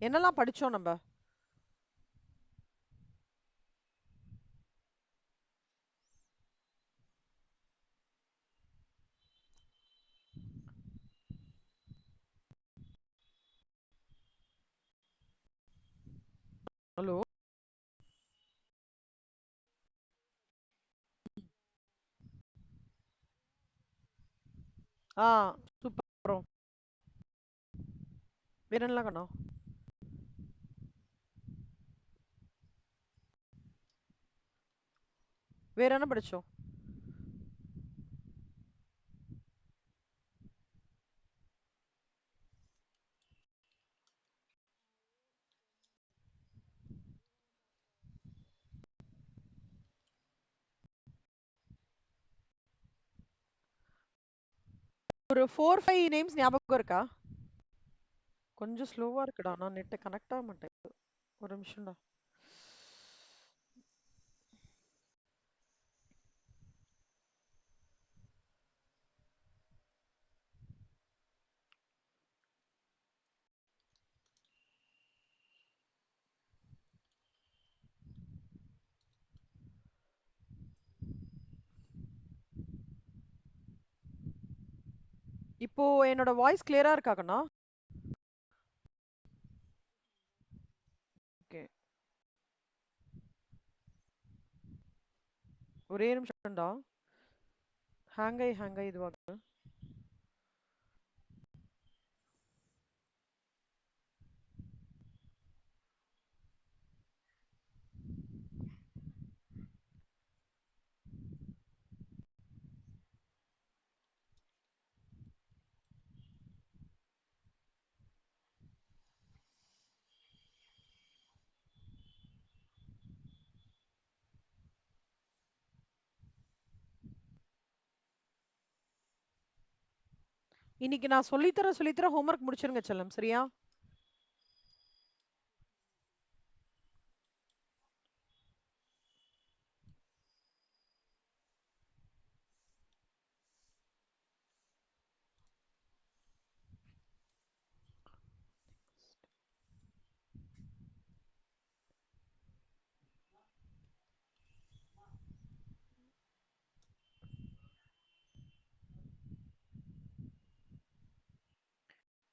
என்னெல்லாம் படிச்சோம் நம்ம? ஹலோ. ஆ சூப்பர். அப்புறம் வேற என்னலாம் கண்ணா? வேற என்ன படிச்சோம்? ஒரு 4, 5 நேம்ஸ் ஞாபகம் இருக்கா? கொஞ்சம் ஸ்லோவா இருக்குடா. நான் நெட் கனெக்ட் ஆக மாட்டேங்குது. ஒரு நிமிஷம்டா. இப்போ என்னோட வாய்ஸ் கிளியரா இருக்கா கண்ணா? ஓகே. ஒரே நிமிஷம்டா. ஹேங் ஆயி இதுவாகுது. இன்னைக்கு நான் சொல்லித்தர ஹோம்ஒர்க் முடிச்சிருங்க செல்லம். சரியா?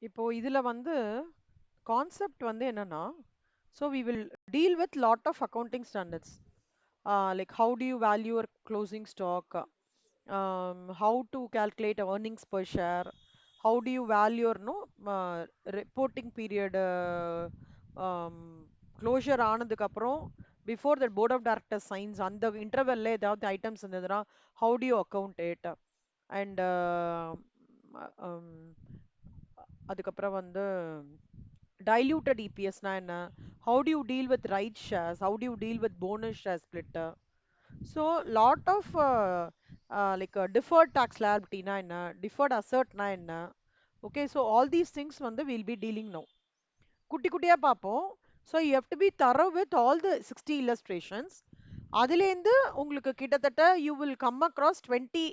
இப்போ இதுல வந்து கான்செப்ட் வந்து என்னன்னா, so we will deal with lot of accounting standards. Like how do you value your closing stock? How to calculate earnings per share? How do you value your no reporting period? Um, closure ஆனதுக்கு அப்புறம் before the board of directors signs அந்த இன்டர்வெல்ல ஏதாவது items இருந்ததுன்னா how do you account it? And அதுக்கப்புறம் வந்து diluted EPS னா என்ன? How do you deal with right shares? How do you deal with bonus share split? So lot of like deferred tax liability னா என்ன? Deferred asset னா என்ன? Okay, so all these things வந்து we'll be dealing now. குட்டி குட்டியா பார்ப்போம். So you have to be thorough with all the 60 illustrations. அதுலேருந்து உங்களுக்கு கிட்டத்தட்ட you will come across 20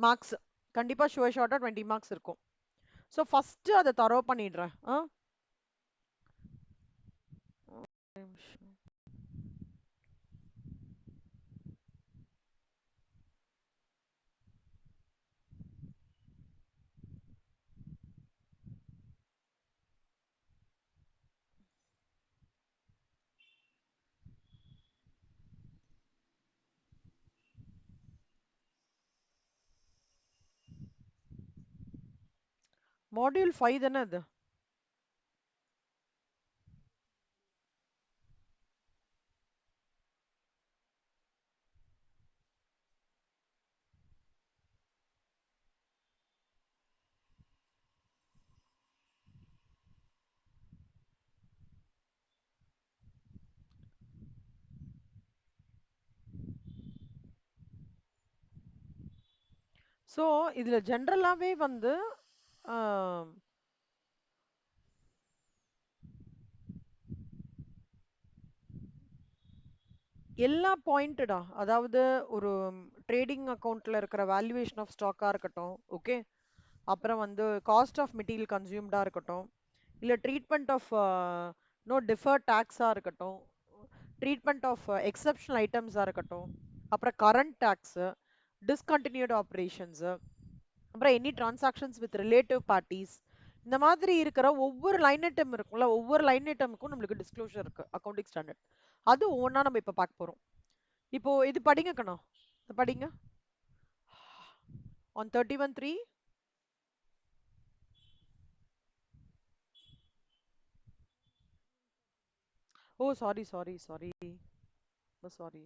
marks. கண்டிப்பா ஷுவர் ஷார்ட்டா 20 marks இருக்கும். ஸோ ஃபர்ஸ்ட் அதை தரோ பண்ணிடுறேன். மாடியூல் 5 தானே அது? ஸோ இதுல ஜென்ரலாவே வந்து ஆம், எல்லா பாயிண்டடா, அதாவது ஒரு ட்ரேடிங் அக்கவுண்ட்ல இருக்கிற வேல்யூவேஷன் ஆஃப் ஸ்டாக்கா இருக்கட்டும், ஓகே, அப்புறம் வந்து காஸ்ட் ஆஃப் மெட்டீரியல் கன்சியூம்டா இருக்கட்டும், இல்ல ட்ரீட்மெண்ட் ஆஃப் நோ டிஃபர்ட் டேக்ஸா இருக்கட்டும், ட்ரீட்மெண்ட் ஆஃப் எக்ஸப்ஷனல் ஐட்டம்ஸா இருக்கட்டும், அப்புறம் கரண்ட் டேக்ஸ், டிஸ்கண்டினியூட் ஆப்ரேஷன்ஸ், அப்புறம் any transactions with relative parties, இந்த மாதிரி இருக்கிற ஒவ்வொரு லைன் ஐட்டம் இருக்கும்ல, ஒவ்வொரு லைன் ஐட்டமுக்கும் நம்மளுக்கு டிஸ்க்ளோஷர் இருக்கு அக்கௌண்டிங் ஸ்டாண்டர்ட். அது ஒவ்வொன்றா நம்ம இப்ப பார்க்க போறோம். இப்போ இது படிங்க கண்ணா, இது படிங்க on 31/3. Oh, sorry, sorry, sorry. Oh, sorry.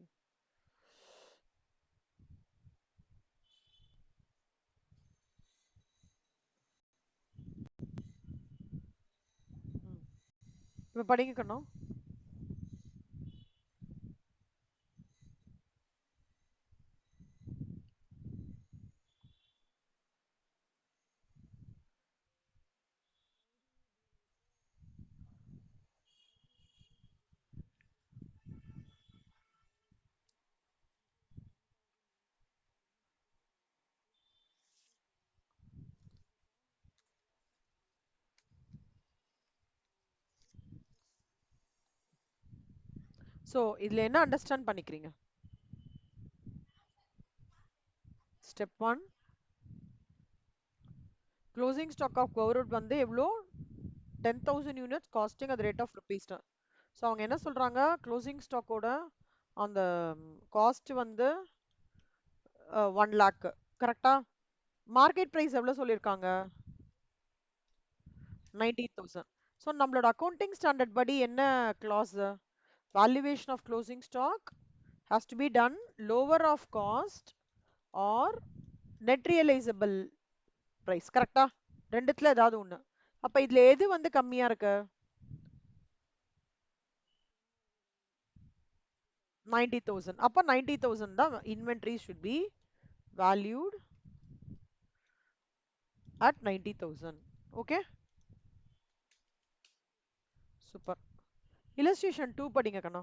ம். இப்ப படிங்க கண்ணா. ஸோ இதுல என்ன அண்டர்ஸ்டாண்ட் பண்ணிக்கிறீங்க? Step one, closing stock of கவர்வுட் வந்து எவ்வளோ? 10,000 units costing at rate of rupees. So அவங்க என்ன சொல்றாங்க, க்ளோசிங் ஸ்டாக்கோட அந்த காஸ்ட் வந்து 1 லேக், கரெக்டா? மார்க்கெட் ப்ரைஸ் எவ்வளோ சொல்லியிருக்காங்க? 90,000. ஸோ நம்மளோட அக்கௌண்டிங் ஸ்டாண்டர்ட் படி என்ன clause? Valuation of closing stock has to be done lower of cost or net realizable price, கரெக்டா? ரெண்டுத்துல ஏதாவது ஒண்ணு. அப்ப இதுல எது வந்து கம்மியா இருக்கு? 90,000. அப்ப 90,000 தான் inventory should be valued at 90,000. Okay? Super. Illustration 2 படிங்க கண்ணா.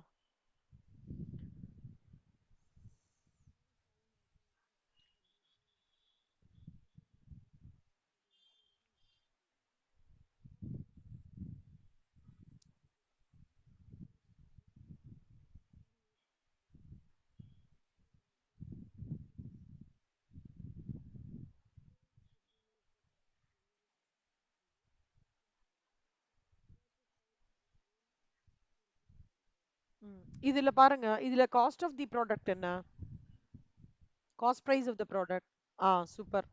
இதுல பாருங்க, இதுல காஸ்ட் ஆஃப் தி ப்ராடக்ட் என்ன? Cost price of the product. Super.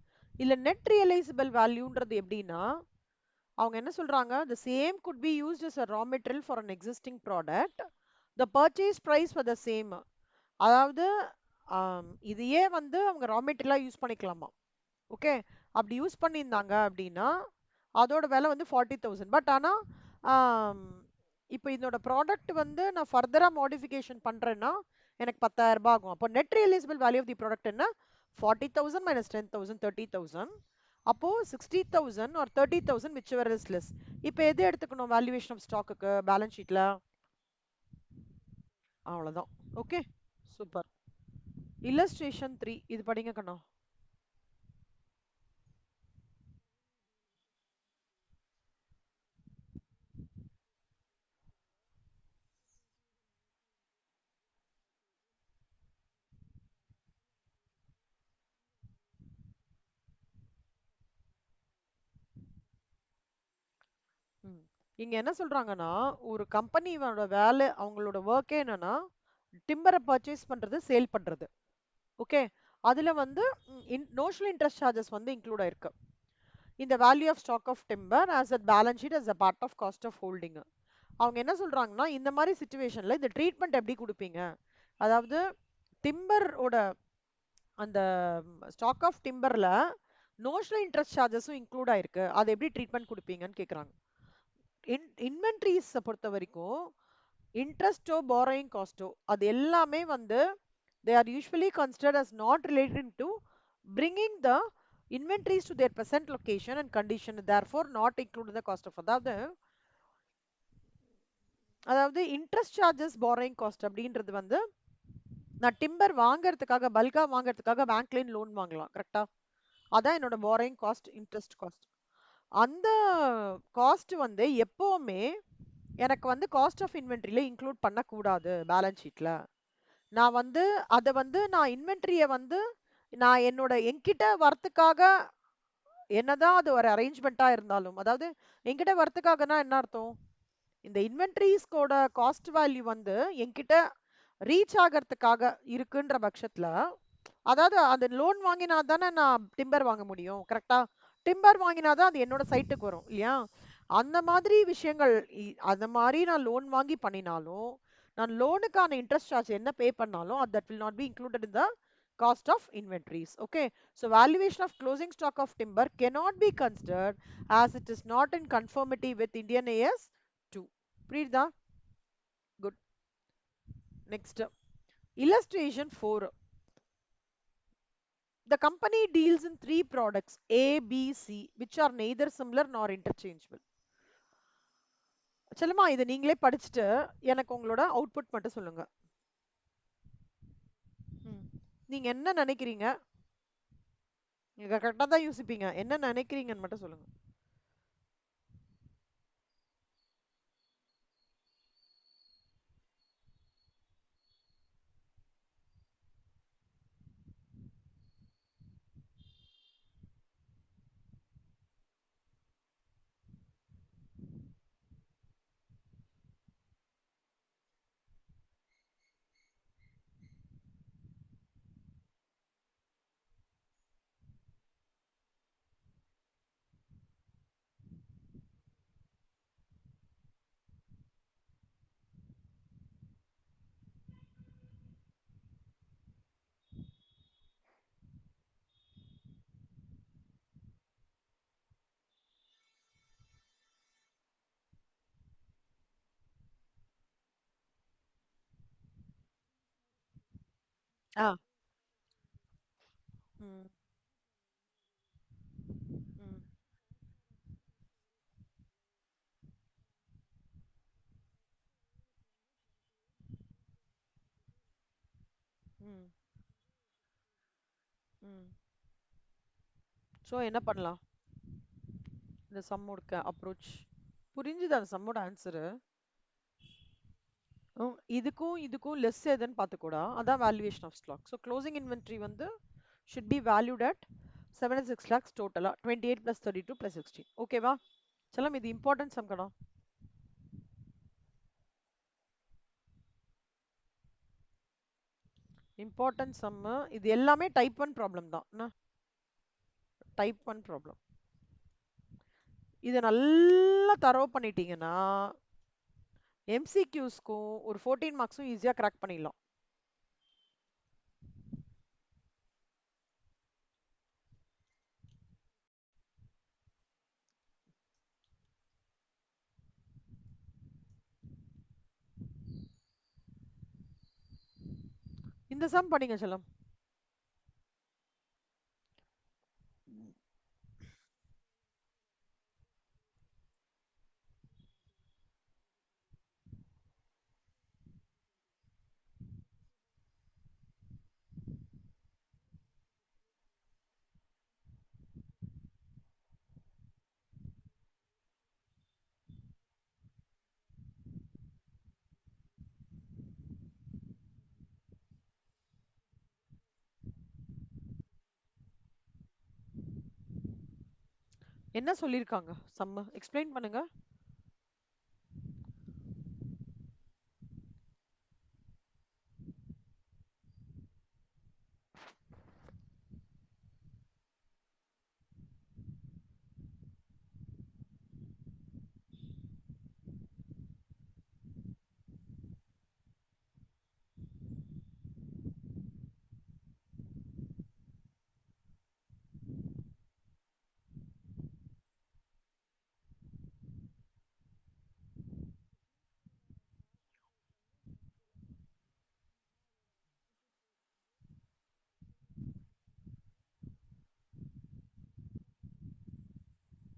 இல்ல நெட் ரியலைசபிள் வேல்யூன்றது எப்படின்னா, அவங்க என்ன சொல்றாங்க, the same could be used as a raw material for an existing product, the purchase price for the same. அதாவது இதையே வந்து அவங்க ரா மெட்டீரியலா யூஸ் பண்ணிக்கலாமா. ஓகே, அப்படி யூஸ் பண்ணியிருந்தாங்க அப்படின்னா அதோட விலை வந்து 40,000. பட் ஆனா இப்போ இதோட ப்ராடக்ட் வந்து நான் ஃபர்தரா மாடிஃபிகேஷன் பண்றேன்னா எனக்கு 10,000 ரூபாய் ஆகும். அப்போ net realisable value of the product என்ன? 40,000 minus 10,000, 30,000. அப்போ 60,000 or 30,000, whichever is less. இப்போ எது எடுத்துக்கணும் வேல்யூவேஷன் ஆஃப் ஸ்டாக்குக்கு பேலன்ஸ் ஷீட்ல? அவ்வளவுதான். Okay, super. இல்லஸ்ட்ரேஷன் 3 இது படிங்க கண்ணா. ம். இங்க என்ன சொல்றாங்கன்னா, ஒரு கம்பெனியோட வேலை, அவங்களோட ஒர்க்கே என்னன்னா டிம்பரை பர்ச்சேஸ் பண்றது, சேல் பண்றது. ஓகே, அதுல வந்து நோஷனல் இன்ட்ரெஸ்ட் சார்ஜஸ் வந்து இன்க்ளூட் ஆயிருக்கு. இந்த value of stock of timber as a balance sheet as a part of cost of holding. அவங்க என்ன சொல்றாங்கன்னா, இந்த மாதிரி சிச்சுவேஷன்ல இந்த ட்ரீட்மெண்ட் எப்படி கொடுப்பீங்க? அதாவது டிம்பரோட அந்த ஸ்டாக் ஆஃப் டிம்பர்ல நோஷனல் இன்ட்ரெஸ்ட் சார்ஜஸும் இன்க்ளூட் ஆயிருக்கு, அதை எப்படி ட்ரீட்மெண்ட் கொடுப்பீங்கன்னு கேக்குறாங்க. இன்வென்ட்ரிஸ் பொறுத்த வரைக்கும் இன்ட்ரெஸ்டோ borrowing காஸ்டோ அது எல்லாமே வந்து they are usually considered as not related to bringing the inventories to their present location and condition, therefore not included in the cost of. அதாவது இன்ட்ரெஸ்ட் சார்ஜஸ் borrowing காஸ்ட் அப்படின்றது வந்து நான் டிம்பர் வாங்குறதுக்காக பல்கா வாங்குறதுக்காக பேங்க்ல லோன் வாங்கலாம், கரெக்டா? அதான் என்னோட borrowing காஸ்ட், இன்ட்ரெஸ்ட் காஸ்ட். அந்த காஸ்ட் வந்து எப்பவுமே எனக்கு வந்து காஸ்ட் ஆஃப் இன்வென்ட்ரியில இன்க்ளூட் பண்ணக்கூடாது பேலன்ஸ் ஷீட்ல. நான் வந்து அத வந்து நான் இன்வென்டரிய வந்து நான் என்கிட்ட வரத்துக்காக என்னதான் அது ஒரு அரேஞ்ச்மெண்ட்டா இருந்தாலும், அதாவது என்கிட்ட வரத்துக்காகனா என்ன அர்த்தம்? இந்த இன்வென்டரீஸ்கோட காஸ்ட் வேல்யூ வந்து என்கிட்ட ரீச் ஆகறதுக்காக இருக்குன்ற பட்சத்துல, அதாவது அந்த லோன் வாங்கினா தானே நான் டிம்பர் வாங்க முடியும். கரெக்ட்டா? டிம்பர் வாங்கினா தான் அது என்னோட சைட்டுக்கு வரும். இல்லையா? அந்த மாதிரி விஷயங்கள் அந்த மாரி நான் லோன் வாங்கி பண்ணினாலும், நான் லோனுக்கான இன்ட்ரெஸ்ட் சார்ஜ் என்ன பே பண்ணாலும், that will not be included in the cost of inventories. Okay. So valuation of closing stock of timber cannot be considered as it is not in conformity with Indian AS 2. புரியுதா? Good. Next. Illustration 4. The company deals in three products A, B, C, which are neither similar nor interchangeable. செல்லம்மா இதை நீங்களே படிச்சுட்டு எனக்கு உங்களோட output மட்டும் சொல்லுங்க. ம். நீங்க என்ன நினைக்கிறீங்க? நீங்க கரெக்டா தான் யோசிப்பீங்க. என்ன நினைக்கிறீங்கன்னு மட்டும் சொல்லுங்க. ஆ. ம். ம். ம். ம். சோ என்ன பண்ணலாம்? இந்த சம்மோட அப்ரோச் புரிஞ்சுது அந்த சம்மோட ஆன்சரு. இதுக்கும் இதுக்கும் லெஸ் எதுன்னு பார்த்துக்கூடா அதான் valuation of stock. So closing inventory வந்து should be valued at 76 lakhs டோட்டலா 28 plus 32 plus 16. ஓகேவா? செல்லம் இது இம்பார்ட்டன்ட் சம் கணா. Important sum. இது எல்லாமே டைப் 1 ப்ராப்ளம் தான் என்ன? Type 1 problem. இதை நல்லா தரவு பண்ணிட்டீங்கன்னா எம்சிக்யூஸ்க்கும் ஒரு 14 மார்க்ஸும் ஈஸியா கிராக் பண்ணிடலாம். இந்த சம் படிங்க செல்லம். என்ன சொல்லியிருக்காங்க சம் எக்ஸ்பிளைன் பண்ணுங்க.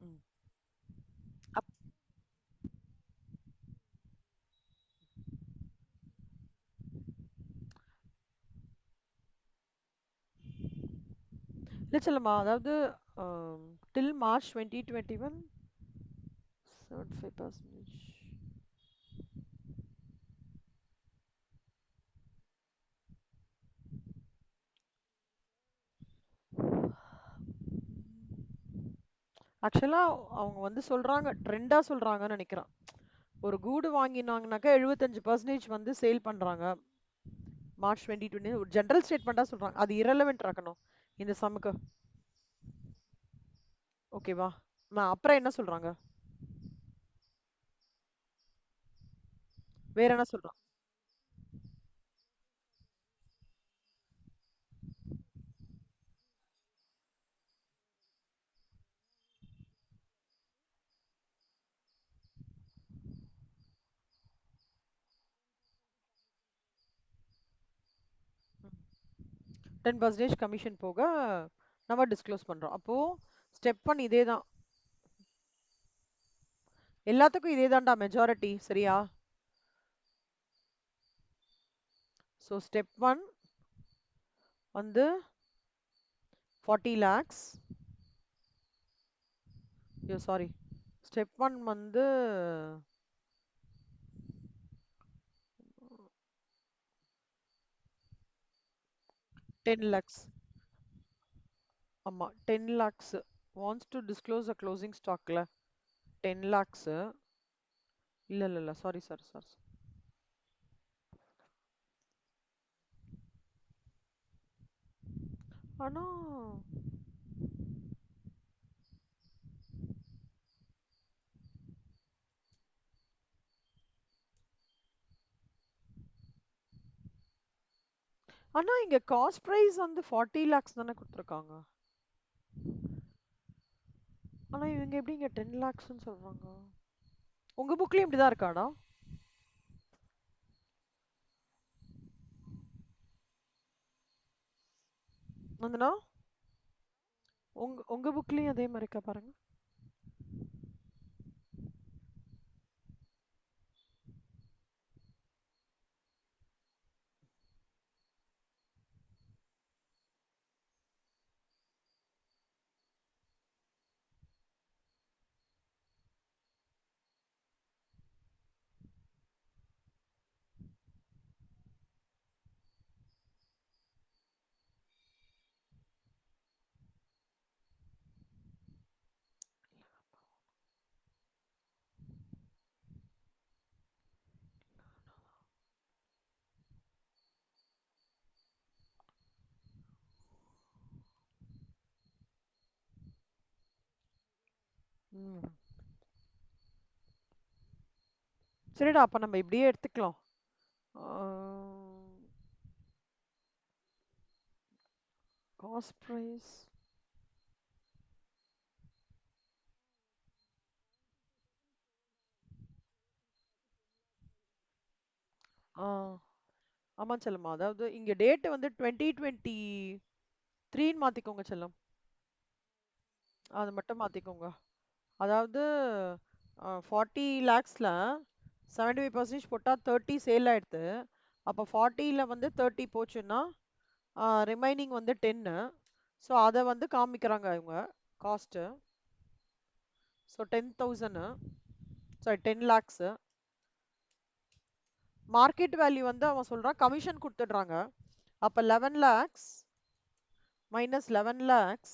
ம். அப்- இல்ல செல்லம்மா, அதாவது Till March 2021, 75%. ஆக்சுவலா அவங்க வந்து சொல்றாங்க, ட்ரெண்டா சொல்றாங்கன்னு நினைக்கிறேன். ஒரு கூடு வாங்கினாங்கனாக்கா 75% வந்து சேல் பண்றாங்க மார்ச் 2020. ஒரு ஜெனரல் ஸ்டேட்மெண்டா சொல்றாங்க. அது இரலவெண்ட் ஆக்கணும் இந்த சம்முக்கு. ஓகேவா? நான் அப்புறம் என்ன சொல்றாங்க? வேற என்ன சொல்றாங்க? 10% கமிஷன் போக நம்ம டிஸ்க்ளோஸ் பண்றோம். அப்போ ஸ்டெப் ஒன் இதே தான். எல்லாத்துக்கும் இதே தான்டா மெஜாரிட்டி. சரியா? ஸோ ஸ்டெப் ஒன் வந்து 40 lakhs. ஐயோ சாரி. ஸ்டெப் ஒன் வந்து 10 lakhs. ஆமா 10 lakhs. Wants to disclose a closing ஸ்டாக்ல 10 lakhs. இல்ல இல்ல இல்ல, சாரி சார் சார். ஆனா ஆனா இங்க காஸ்ட் பிரைஸ் வந்து 40 lakhs தானே கொடுத்துருக்காங்க. ஆனா இவங்க எப்படி இங்க 10 lakhsன்னு சொல்றாங்க? உங்க புக்லயும் இப்படிதான் இருக்காடா? வந்துனா உங்க உங்க புக்லயும் அதே மாதிரி இருக்கா பாருங்க. ம். சரிடா, அப்ப நம்ம இப்படியே எடுத்துக்கலாம். Cost price. ஆமா செல்லம்மா. அதாவது இங்க டேட் வந்து 2023ன்னு மாத்திக்கோங்க செல்லம். அது மட்டும் மாத்திக்கோங்க. அதாவது 40 lakhsல 75% போட்டா 30 சேல் ஆயிடுது. அப்போ 40ல வந்து 30 போச்சுன்னா ரிமைனிங் வந்து 10. ஸோ அதை வந்து காமிக்கிறாங்க இவங்க cost. So 10,000, sorry 10 lakhs. Market value வந்து அவன் சொல்றான் கமிஷன் கொடுத்துடுறாங்க. அப்போ 11 lakhs மைனஸ் 11 lakhs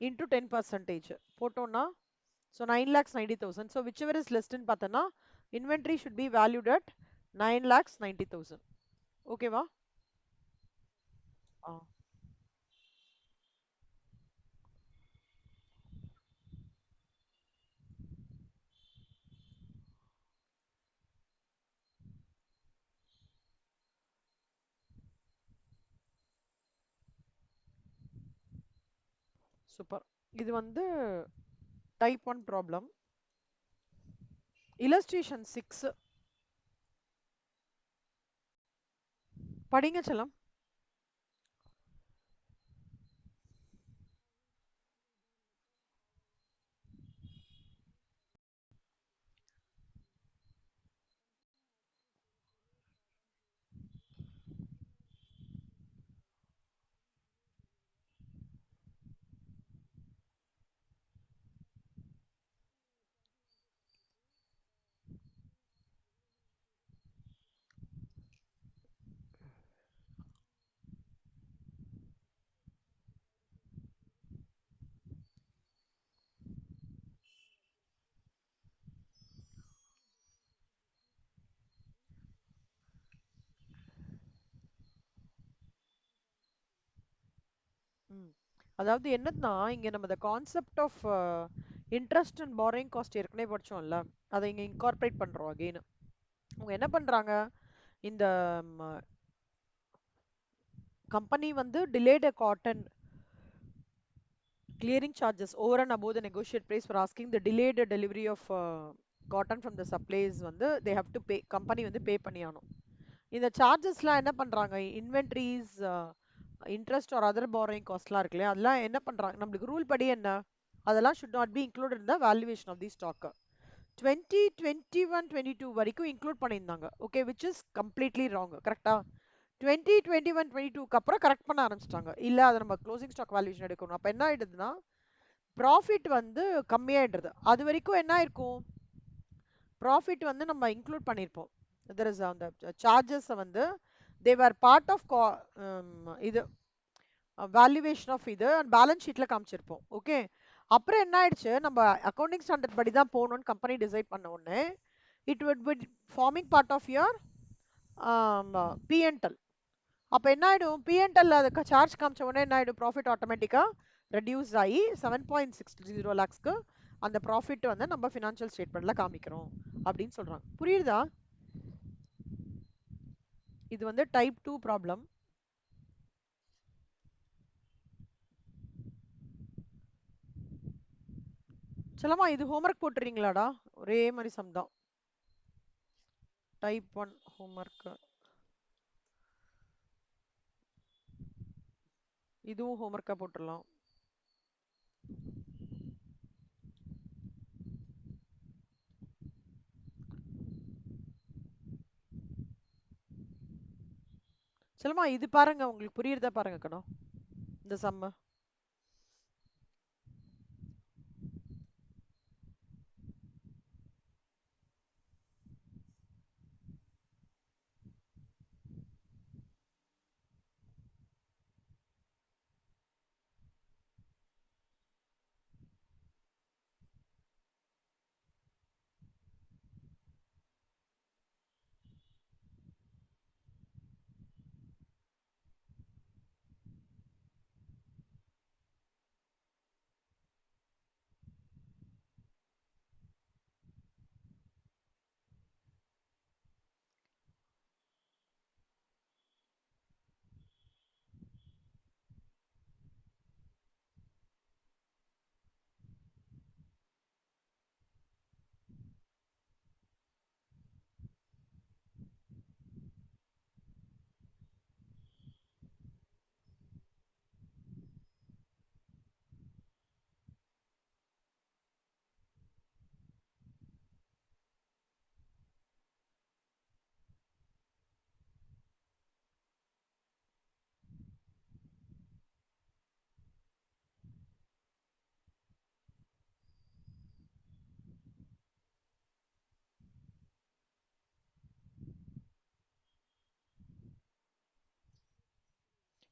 into 10% போட்டோம்னா so 9,90,000. So whichever is less than பார்த்தனா inventory should be valued at 9,90,000. ஓகேவா? ஆ சூப்பர். இது வந்து டைப் 1 ப்ராப்ளம். illustration 6 படிங்க செல்லம். ம். அதாவது என்னன்னா, இங்க நம்ம the concept of interest and borrowing cost ஏற்கனவே படிச்சோம்ல. அதை இங்க இன்கார்பரேட் பண்றோம் அகைன். அவங்க என்ன பண்றாங்க? இந்த கம்பெனி வந்து delayed a cotton clearing charges over and above the negotiated price for asking the delayed delivery of cotton from the suppliers வந்து they have to pay, company வந்து பே பண்ணியாகணும். இந்த சார்ஜஸ்லாம் என்ன பண்றாங்க? Inventories, interest or other borrowing காஸ்ட்லாம் இருக்கு இல்லையா, அதெல்லாம் என்ன பண்றாங்க? நம்மளுக்கு ரூல் படி என்ன? அதெல்லாம் should not be included in the valuation of the stock. 2021-22 வரைக்கும் இன்க்ளூட் பண்ணியிருந்தாங்க. Okay, which is completely wrong. கரெக்டா? 2021-22க்கு அப்புறம் கரெக்ட் பண்ண ஆரம்பிச்சிட்டாங்க. இல்ல அதை நம்ம க்ளோசிங் ஸ்டாக் வேல்யூஷன் எடுக்கணும். அப்ப என்ன ஆயிடுதுன்னா, ப்ராஃபிட் வந்து கம்மியாயிடுறது. அது வரைக்கும் என்ன இருக்கும்? ப்ராஃபிட் வந்து நம்ம இன்க்ளூட் பண்ணியிருப்போம். தெர் இஸ் அந்த சார்ஜஸ் வந்து தே ஆர் பார்ட் ஆஃப் இது வேல்யூவேஷன் ஆஃப் இது பேலன்ஸ் ஷீட்ல காமிச்சிருப்போம். ஓகே, அப்புறம் என்ன ஆயிடுச்சு, நம்ம அக்கௌண்டிங் ஸ்டாண்டர்ட் படி தான் போகணும்னு கம்பெனி டிசைட் பண்ண உடனே it would be forming part of your PNL. அப்போ என்ன ஆயிடும்? பிஎன்எல் அதுக்கு சார்ஜ் காமிச்ச உடனே என்ன ஆயிடும்? ப்ராஃபிட் ஆட்டோமேட்டிக்கா ரெடியூஸ் ஆகி 7.60 லேக்ஸ்க்கு அந்த ப்ராஃபிட் வந்து நம்ம ஃபினான்ஷியல் ஸ்டேட்மெண்ட்ல காமிக்கிறோம் அப்படின்னு சொல்றாங்க. புரியுதா? இது வந்து டைப் 2 ப்ராப்ளம். சொல்லமா இது ஹோம்ஒர்க் போட்டுறீங்களாடா? ஒரே மாதிரி சம் தான். Type 1 homework. இதுவும் ஹோம்ஒர்க்கா போட்டுடலாம். சொல்லமா இது பாருங்க, உங்களுக்கு புரியுறதா பாருங்க கண்ணா இந்த சம்ம.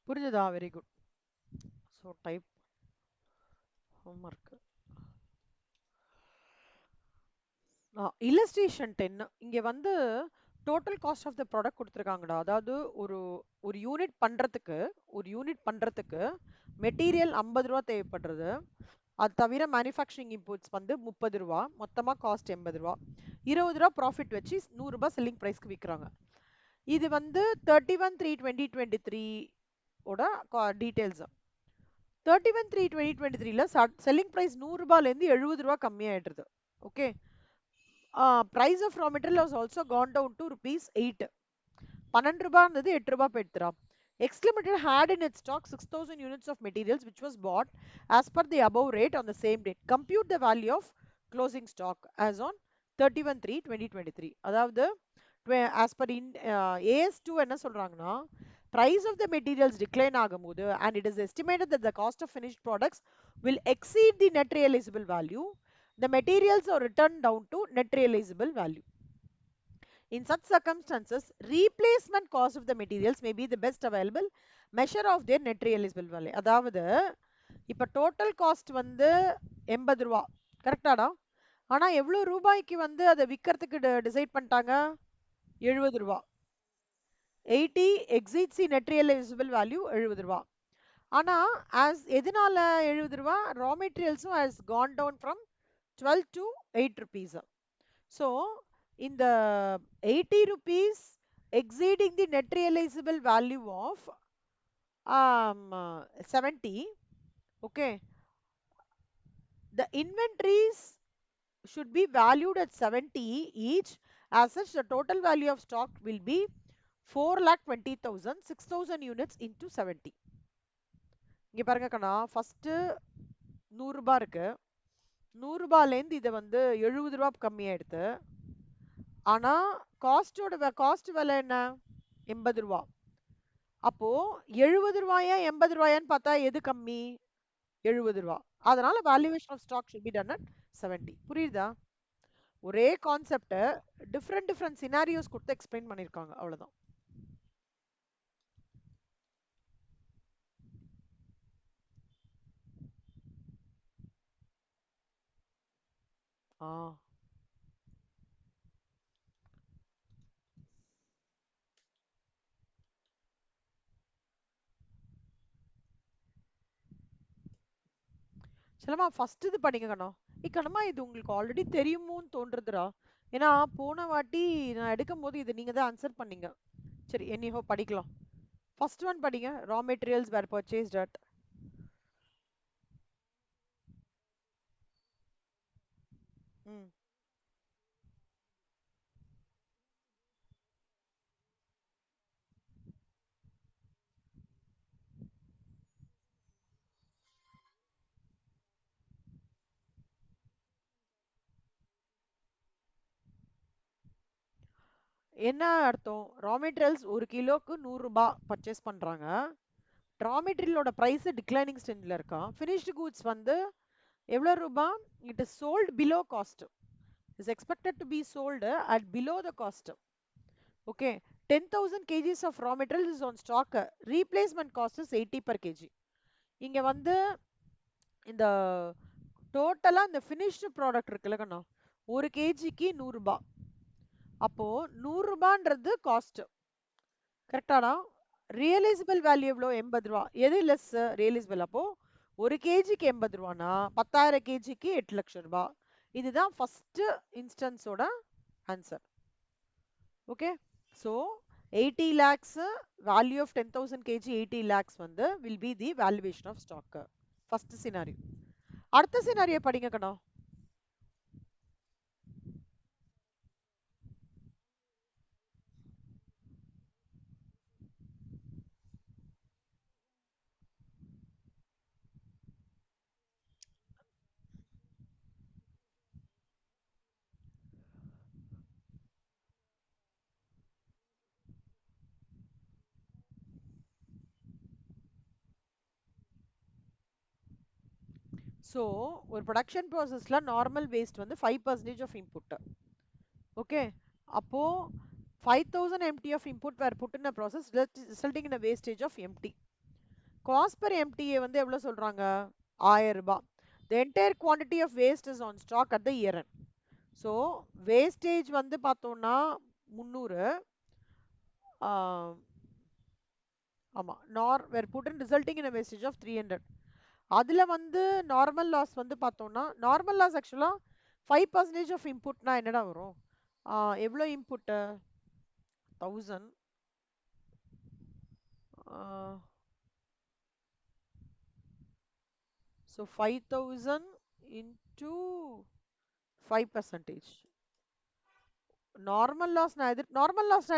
புரிஞ்சதா? Very good. So type homework. Illustration 10 இங்க வந்து total cost of the product கொடுத்துருக்காங்கடா. அதாவது ஒரு ஒரு யூனிட் பண்றதுக்கு மெட்டீரியல் 50 ரூபா தேவைப்படுறது. அது தவிர மேனுஃபேக்சரிங் இன்புட்ஸ் வந்து 30 ரூபா, மொத்தமா காஸ்ட் 80 ரூபா, 20 ரூபா ப்ராஃபிட் வச்சு 100 ரூபாய் செல்லிங் பிரைஸ்க்கு விற்கிறாங்க. இது வந்து 31/3/2023 ஓட டீடைல்ஸ். 31/3/2023ல செல்லிங் பிரைஸ் 100 ரூபாயிலேருந்து 70 ரூபா கம்மியாயிடுது. Okay, price of raw material has also gone down to rupees 8. 12 ரூபாய் இருந்தது 8 ரூபாய் போயிடுறா. X Limited had in its stock 6,000 units of materials which was bought as per the above rate on the same date. Compute the value of closing stock as on 31/3/2023. அதாவது as per AS2 என்ன சொல்றாங்கன்னா, price of the materials decline ஆகும்போது and it is estimated that the cost of finished products will exceed the net realizable value, the materials are returned down to net realizable value. In such circumstances, replacement cost of the materials may be the best available measure of their net realizable value. அதாவது இப்ப total cost வந்து 80 ரூபா, கரெக்டாடா? ஆனா எவ்வளவு ரூபாய்க்கு வந்து அதை விற்கிறதுக்கு டிசைட் பண்ணிட்டாங்க? 70 ரூபா. 80 exceeds the net realizable value 70 ரூபா. ஆனா as எதனால 70 ரூபா raw materialsம் has gone down from 12 to 8 rupees. So இந்த 80 rupees exceeding the net realizable value of 70. Okay, the inventories should be valued at 70 each. As such, the total value of stock will be 4,20,000, 6,000 units into 70. இங்க பாருங்க கண்ணா, first 100 ரூபாய் இருக்கு. 100 ரூபாயிலேருந்து இதை வந்து 70 ரூபாய் கம்மியாயிடுது. ஆனா காஸ்ட் விலை என்ன? 80 ரூபாய். அப்போ 70 ரூபாயா 80 ரூபாயான்னு பார்த்தா எது கம்மி? 70 ரூபாய். அதனால valuation of stock should be done at 70. புரியுதா? ஒரே கான்செப்ட டிஃப்ரெண்ட் சினாரியோஸ் கொடுத்து எக்ஸ்பிளைன் பண்ணிருக்காங்க, அவ்வளவுதான். ஆ சிலமா ஃபர்ஸ்ட் இது படிங்க கண்ணா. கண்ணம்மா இது உங்களுக்கு ஆல்ரெடி தெரியுமோன்னு தோன்றதுடா. ஏன்னா போன வாட்டி நான் எடுக்கும் போது இது நீங்க தான் ஆன்சர் பண்ணீங்க. சரி, எனிஹோ படிக்கலாம். ஃபர்ஸ்ட் ஒன் படிங்க. Raw materials were purchased at. ம் என்ன அர்த்தம்? ரா மெட்டீரியல்ஸ் ஒரு கிலோக்கு 100 ரூபாய் பர்ச்சேஸ் பண்றாங்க. ரா மெட்டீரியலோட பிரைஸ் டிக்ளைனிங் ஸ்டேஜ்ல இருக்கா. ஃபினிஷ்டு கூட்ஸ் வந்து எவ்வளவு ரூபாய்? It is sold below cost. Is expected to be sold at below the cost. Okay, 10,000 kgs of raw materials is on stock. Replacement cost is 80 per kg. இங்க வந்து இந்த டோட்டலா இந்த ஃபினிஷ்டு ப்ராடக்ட் இருக்குல்ல கண்ணா, ஒரு கேஜிக்கு 100 ரூபாய். அப்போ 100 ரூபான்றது காஸ்ட். கரெக்டாடா? ரியலைசபிள் வேல்யூ எவ்வளோ? 80 ரூபா. எது லெஸ் ரியலைசபிள்? அப்போ ஒரு கேஜிக்கு 80 ரூபானா 10,000 கேஜிக்கு 8 லட்சம் ரூபாய். இதுதான் ஃபர்ஸ்ட் இன்ஸ்டன்ஸோட answer. Okay, so 80 lakhs value of 10,000 kg 80 lakhs வந்து will be the valuation of stock. First scenario. அடுத்த scenario படிங்க கண்ணா. So ஒரு production processல normal waste வந்து 5% of input. Okay, அப்போ 5,000 MT of input were put in a process resulting in a wastage of MT. Cost per MTA வந்து எவ்வளவு சொல்றாங்க? 1000 ரூபாய். The entire quantity of waste is on stock at the year end. So wastage வந்து பார்த்தோம்னா 300. ஆமா, were put in resulting in a wastage of 300. அதுல வந்து normal loss வந்து பார்த்தோம்னா நார்மல் லாஸ் ஆக்சுவலா 5% ஆஃப் இன்புட்னா என்னடா வரும்? எவ்வளோ இன்புட்? 1000. So 5,000 into 5%. நார்மல் லாஸ்னா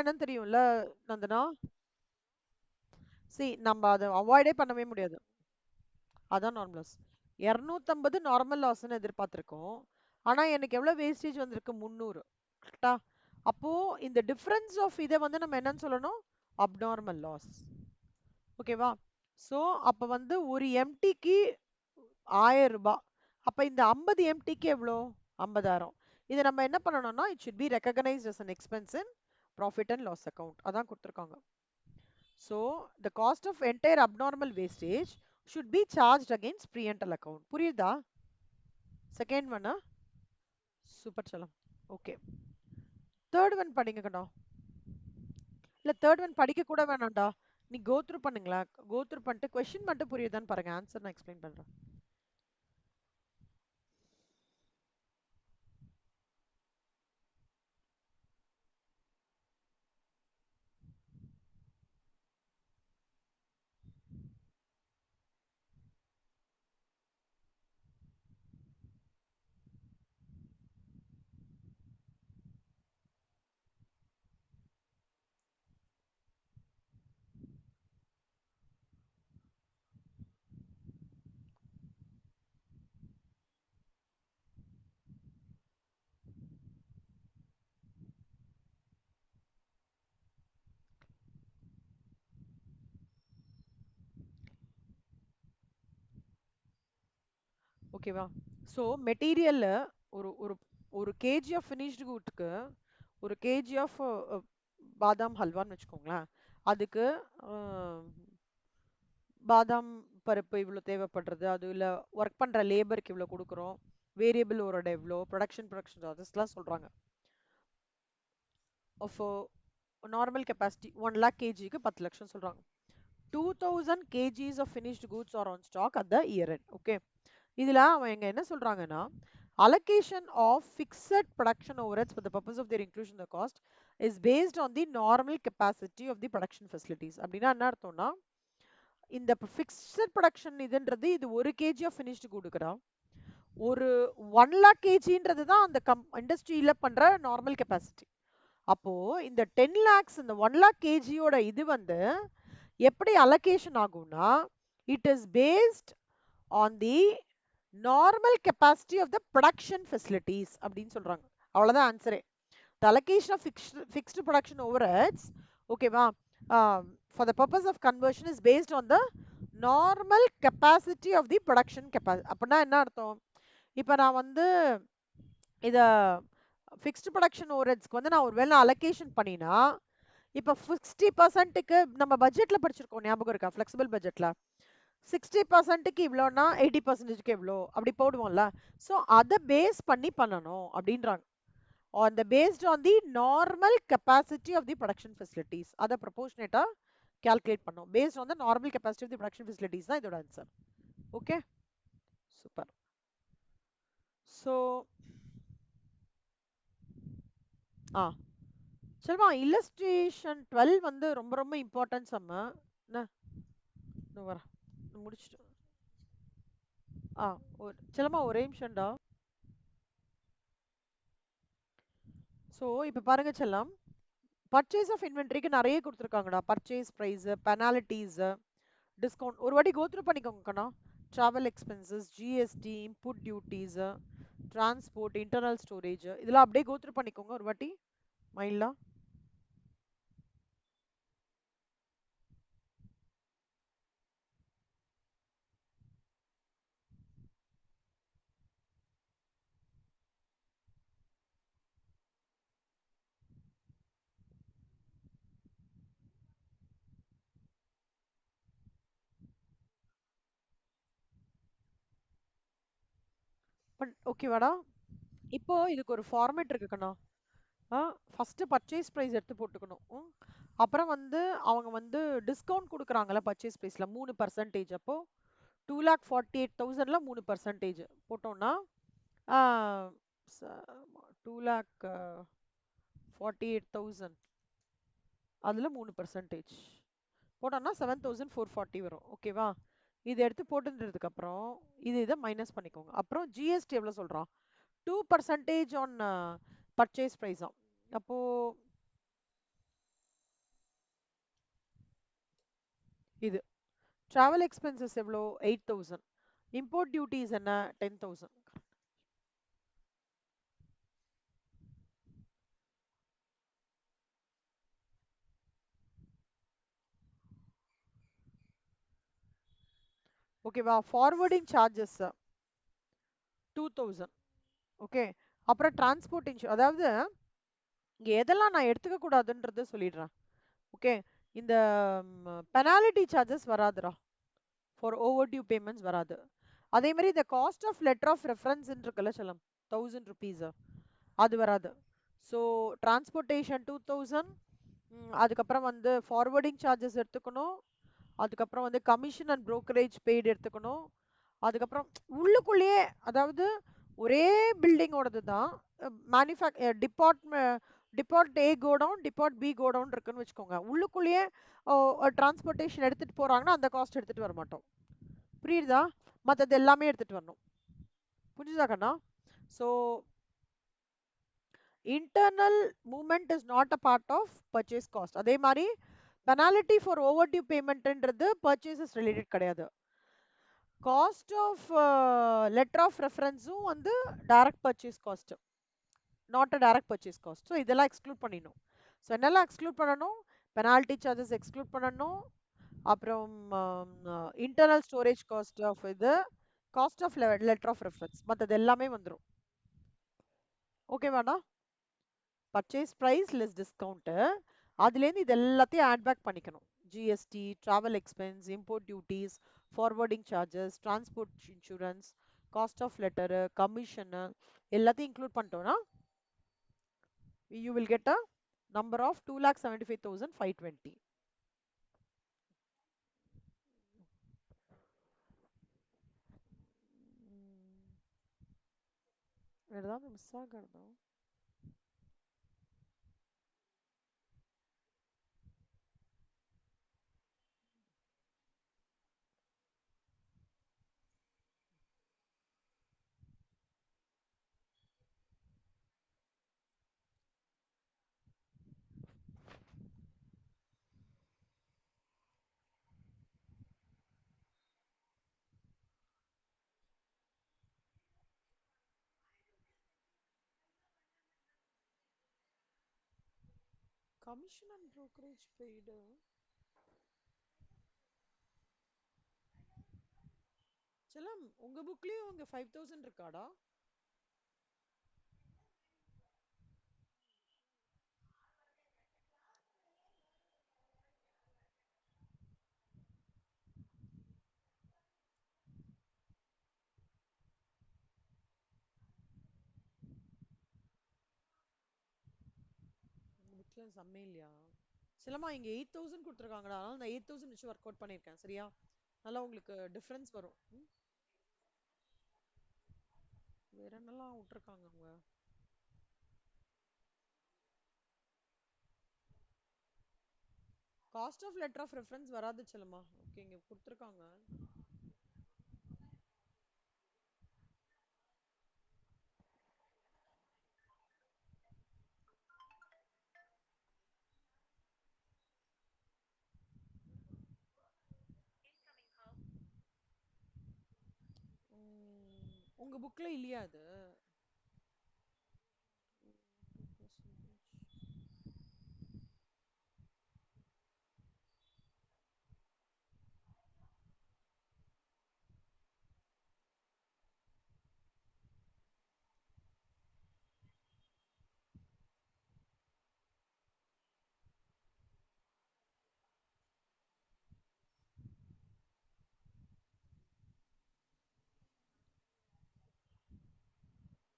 என்னன்னு தெரியும்ல நந்தனா? நம்ம அதை அவாய்டே பண்ணவே முடியாது. அதான் நார்மல் லாஸ். 250 நார்மல் லாஸ்ன்னு எதிர்பார்த்திருக்கோம். ஆனா எனக்கு எவ்வளவு வேஸ்டேஜ் வந்திருக்கு? 300. கரெக்டா? அப்போ இந்த டிஃபரன்ஸ் ஆஃப் இதை வந்து நம்ம என்னன்னு சொல்லணும்? Abnormal loss. ஓகேவா? சோ அப்ப வந்து ஒரு எம்டிக்கு 1000 ரூபாய். அப்ப இந்த 50 எம்டிக்கு எவ்வளோ? 50,000. இதை நம்ம என்ன பண்ணணும்னா it should be recognized as an expense in profit and loss account. அதான் கொடுத்துருக்காங்க. So the cost of entire abnormal wastage should be charged against pre-rental account. புரியுதா? செகண்ட் ஒன் சூப்பர் சலம். ஓகே, தேர்ட் ஒன் படிங்க கண்ணா. இல்ல third one படிக்க கூட வேணாம்டா. நீ கோ த்ரூ பண்ணுங்களா, கோ த்ரூ பண்ணிட்டு கொஸ்டின் மட்டும் புரியுதான்னு பாருங்க, ஆன்சர் நான் எக்ஸ்பிளைன் பண்றேன். ஓகேவா? ஸோ மெட்டீரியல்ல ஒரு ஒரு ஒரு கேஜி ஆஃப் ஃபினிஷ்டு குட்க்கு ஒரு கேஜி ஆஃப் பாதாம் ஹல்வான்னு வச்சுக்கோங்களேன். அதுக்கு பாதாம் பருப்பு இவ்வளோ தேவைப்படுறது, அது இல்லை ஒர்க் பண்ணுற லேபருக்கு இவ்வளோ கொடுக்குறோம், வேரியபிள் ஓரோட எவ்வளோ, ப்ரொடக்ஷன் சார்ஜஸ்லாம் சொல்கிறாங்க. ஆஃப் நார்மல் கெப்பாசிட்டி 1 lakh kgக்கு 10 லட்சம் சொல்கிறாங்க. 2000 kgs of finished goods are on stock at the year end. Okay, இதில் அவங்க என்ன சொல்கிறாங்கன்னா, allocation of fixed production overheads for the purpose of their inclusion in the cost is based on the normal capacity of the production facilities. அப்படின்னா என்ன அர்த்தம்னா, இந்த fixed production இதுன்றது இது 1 kg of finished கொடுக்குறா, ஒரு 1 lakh kgன்றது தான் அந்த இண்டஸ்ட்ரியில பண்ற நார்மல் கெப்பாசிட்டி. அப்போ இந்த 10 lakhs இந்த 1 lakh kgயோட இது வந்து எப்படி அலோகேஷன் ஆகும்னா, it is based on the normal capacity of the production facilities அப்படின்னு சொல்றாங்க. அவ்வளவுதான் ஆன்சரே. The allocation of fixed production overheads, ஓகேவா, for the purpose of conversion is based on the normal capacity of the production capacity. அப்படின்னா என்ன அர்த்தம்? இப்போ நான் வந்து இத ஃபிக்ஸ்டு ப்ரொடக்ஷன் ஓவர்ஹெட்ஸ்க்கு வந்து நான் ஒரு வேளை அலோகேஷன் பண்ணினா, இப்போ 60%க்கு நம்ம பட்ஜெட்ல படிச்சிருக்கோம், ஞாபகம் இருக்கா? ஃபிளெக்சிபிள் பட்ஜெட்ல 60%க்கு இவ்வளோனா 80%க்கு எவ்வளோ அப்படி போடுவோம்ல. ஸோ அதை பேஸ் பண்ணி பண்ணணும் அப்படின்றாங்க. on the based on the normal capacity of the production facilities, அதை ப்ரொபோர்ஷனேட்டா கால்குலேட் பண்ணோம். based on the normal capacity of the production facilities தான் இதோட ஆன்சர். Okay, super. ஸோ ஆ செல்வா, இல்லஸ்ட்ரேஷன் 12 வந்து ரொம்ப ரொம்ப இம்பார்ட்டன்ட் சம்ம. என்ன வர முடிச்சுட்டு செல்லம்மா ஒரே நிமிஷம்டா. ஸோ இப்போ பாருங்க செல்லம், பர்ச்சேஸ் ஆஃப் இன்வென்ட்ரிக்கு நிறைய கொடுத்துருக்காங்கடா. பர்ச்சேஸ் ப்ரைஸ், பெனாலிட்டிஸ், டிஸ்கவுண்ட் ஒரு வாட்டி கோத்ரூ பண்ணிக்கோங்கண்ணா. Travel expenses, GST, input duties, transport, internal storage, இதெல்லாம் அப்படியே கோத்ரூ பண்ணிக்கோங்க ஒரு வாட்டி மைண்ட்ல. ஓகேவாடா? இப்போ இதுக்கு ஒரு ஃபார்மேட் இருக்குக்கண்ணா. ஃபர்ஸ்ட் பர்ச்சேஸ் ப்ரைஸ் எடுத்து போட்டுக்கணும். அப்புறம் வந்து அவங்க வந்து டிஸ்கவுண்ட் கொடுக்குறாங்கல்ல பர்ச்சேஸ் ப்ரைஸ்ல 3%. அப்போ 2,48,000ல 3% போட்டோம்னா 2,48,000 அதுல 3% போட்டோம்னா 7,440 வரும். ஓகேவா? இது எடுத்து போட்டுன்றதுக்கு அப்புறம் இதை மைனஸ் பண்ணிக்கோங்க. அப்புறம் ஜிஎஸ்டி எவ்வளவு சொல்றான்? 2% ஆன் பர்ச்சேஸ் ப்ரைஸ். அப்போ இது டிராவல் எக்ஸ்பென்சஸ் எவ்வளோ? 8,000. இம்போர்ட் டியூட்டிஸ் என்ன? 10,000. ஓகேவா? Forwarding charges 2,000. ஓகே, அப்புறம் டிரான்ஸ்போர்ட் இன்சூரன்ஸ், அதாவது இங்க எதெல்லாம் நான் எடுத்துக்க கூடாதுன்றத சொல்லிடுறேன். ஓகே, இந்த பெனாலிட்டி சார்ஜஸ் வராதுடா, ஃபார் ஓவர் டியூ பேமெண்ட்ஸ் வராது. அதே மாதிரி இந்த cost of letter of reference இருக்குல்ல செல்லம், 1,000 rupees, அது வராது. ஸோ டிரான்ஸ்போர்ட்டேஷன் 2,000, அதுக்கப்புறம் வந்து ஃபார்வர்டிங் சார்ஜஸ் எடுத்துக்கணும், அதுக்கப்புறம் வந்து கமிஷன் அண்ட் brokerage பெய்டு எடுத்துக்கணும். அதுக்கப்புறம் உள்ளுக்குள்ளேயே, அதாவது ஒரே பில்டிங்கோடது தான், டிபார்ட் ஏ கோடவுன், டிபார்ட் பி கோடவுன் இருக்குன்னு வச்சுக்கோங்க. உள்ளுக்குள்ளேயே டிரான்ஸ்போர்ட்டேஷன் எடுத்துட்டு போறாங்கன்னா அந்த காஸ்ட் எடுத்துட்டு வர மாட்டோம். புரியுதா? மற்றது எல்லாமே எடுத்துட்டு வரணும். புரியுதா கண்ணா? So internal movement is not a part of purchase cost. அதே மாதிரி பெனாலிட்டி ஃபார் ஓவர் டியூ பேமெண்ட்ன்றது பர்ச்சேசஸ் ரிலேட்டட் கிடையாது. காஸ்ட் ஆஃப் லெட்டர் ஆஃப் ரெஃபரன்ஸும் வந்து direct purchase cost, not a direct purchase cost. So இதெல்லாம் எக்ஸ்க்ளூட் பண்ணிடணும். ஸோ என்னெல்லாம் exclude பண்ணணும்? பெனால்ட்டி சார்ஜஸ் எக்ஸ்க்ளூட் பண்ணணும். அப்புறம் இன்டர்னல் ஸ்டோரேஜ் காஸ்ட் ஆஃப் இது, cost of letter of reference, மற்றது எல்லாமே வந்துடும். ஓகேவாண்ணா? பர்ச்சேஸ் ப்ரைஸ் லெஸ் டிஸ்கவுண்ட்டு, அதுலேருந்து இது எல்லாத்தையும் ஆட் பேக் பண்ணிக்கணும். GST, travel expense, import duties, forwarding charges, transport insurance, cost of letter, commission எல்லாத்தையும் இன்க்ளூட் பண்ணிட்டோம்னா you will get a number of 2,75,520. வேற ஏதாவது மிஸ் ஆகிறதா? கமிஷன் அண்ட் brokerage பெய்டு செல்லம், உங்க புக்லயும் உங்க 5,000 இருக்காடா? உங்க புக்ல செம்மே இல்லையா? சிலமா இங்க 8,000 கொடுத்துருக்காங்கடா, அதனால நான் 8,000 வச்சு ஒர்க் அவுட் பண்ணியிருக்கேன். சரியா? நல்லா உங்களுக்கு டிஃபரன்ஸ் வரும். வேற என்னெல்லாம் விட்டுருக்காங்க அவங்க? Cost of letter of reference வராது செல்லமா. ஓகே, இங்க கொடுத்துருக்காங்க. உங்க புக்ல இல்லையா அது?